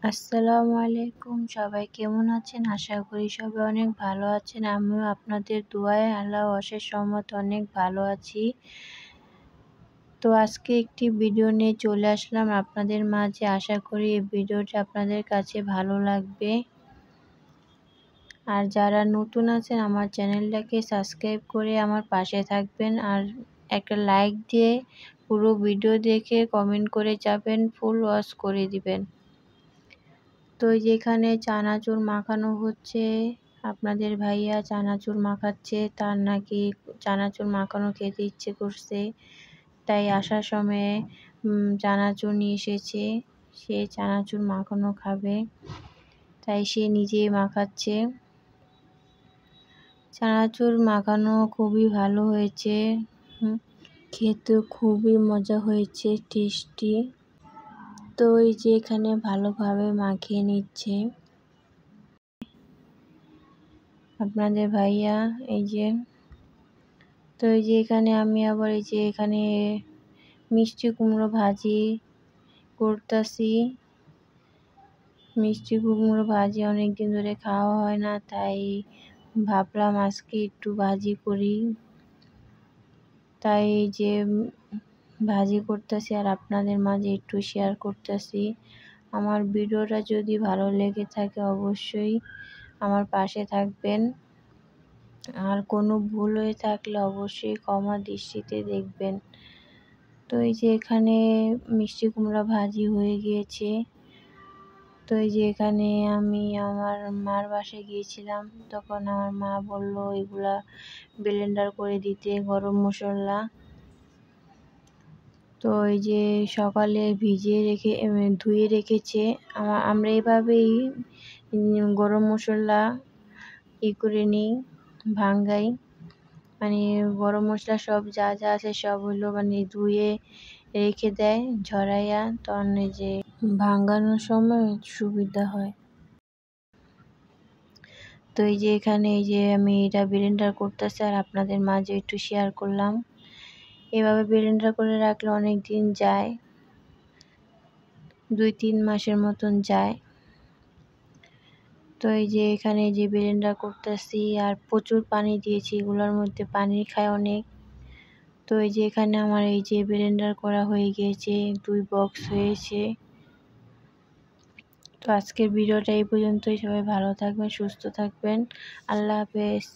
আসসালামু আলাইকুম, সবাই কেমন আছেন? আশা করি সবাই অনেক ভালো আছেন। আমিও আপনাদের দোয়ায় আল্লাহর অশেষ রহমতে অনেক ভালো আছি। তো আজকে একটি ভিডিও নিয়ে চলে আসলাম আপনাদের মাঝে। আশা করি এই ভিডিওটা আপনাদের কাছে ভালো লাগবে। আর যারা নতুন আছেন আমার চ্যানেলটাকে সাবস্ক্রাইব করে আমার পাশে থাকবেন, আর একটা লাইক দিয়ে পুরো ভিডিও দেখে কমেন্ট করে যাবেন, ফুল ওয়াচ করে দিবেন। তো যেখানে চানাচুর মাখানো হচ্ছে, আপনাদের ভাইয়া চানাচুর মাখাচ্ছে, তার নাকি চানাচুর মাখানো খেতে ইচ্ছে করছে, তাই আসার সময়ে চানাচুর নিয়ে এসেছে। সে চানাচুর মাখানো খাবে, তাই সে নিজেই মাখাচ্ছে। চানাচুর মাখানো খুবই ভালো হয়েছে, খেতে খুবই মজা হয়েছে, টেস্টি। তো এই যে এখানে ভালোভাবে মাখিয়ে নিচ্ছে আপনাদের ভাইয়া। এই যে তো এই যে এখানে আমি আবার এই যে এখানে মিষ্টি কুমড়ো ভাজি করতেছি। মিষ্টি কুমড়ো ভাজি অনেকদিন ধরে খাওয়া হয় না, তাই ভাবলাম আজকে একটু ভাজি করি। তাই এই যে ভাজি করতেছি আর আপনাদের মাঝে একটু শেয়ার করতেছি। আমার ভিডিওটা যদি ভালো লেগে থাকে অবশ্যই আমার পাশে থাকবেন, আর কোনো ভুল হয়ে থাকলে অবশ্যই ক্ষমা দৃষ্টিতে দেখবেন। তো এই যে এখানে মিষ্টি কুমড়া ভাজি হয়ে গিয়েছে। তো এই যে এখানে আমি আমার মার বাসায় গিয়েছিলাম, তখন আমার মা বলল এগুলা ব্লেন্ডার করে দিতে, গরম মশলা। তো এই যে সকালে ভিজিয়ে রেখে ধুয়ে রেখেছে। আমরা এভাবেই গরম মশলা করে নিই, ভাঙ্গাই। মানে গরম মশলা সব যা যা আছে সব হলো মানে ধুয়ে রেখে দেয় ঝরাইয়া, তখন এই যে ভাঙ্গানোর সময় সুবিধা হয়। তো এই যে এখানে এই যে আমি এটা ব্লেন্ডার করতেছি আর আপনাদের মাঝে একটু শেয়ার করলাম। এভাবে ব্লেন্ডার করে রাখলে অনেক দিন যায়, 2-3 মাসের মতন যায়। তো এই যে এখানে যে ব্লেন্ডার করতেছি আর প্রচুর পানি দিয়েছি, এগুলোর মধ্যে পানি খায় অনেক। তো এই যে এখানে আমার এই যে ব্লেন্ডার করা হয়ে গিয়েছে, 2 বক্স হয়েছে। তো আজকের ভিডিওটা এই পর্যন্তই। সবাই ভালো থাকবেন, সুস্থ থাকবেন। আল্লাহ হাফেজ।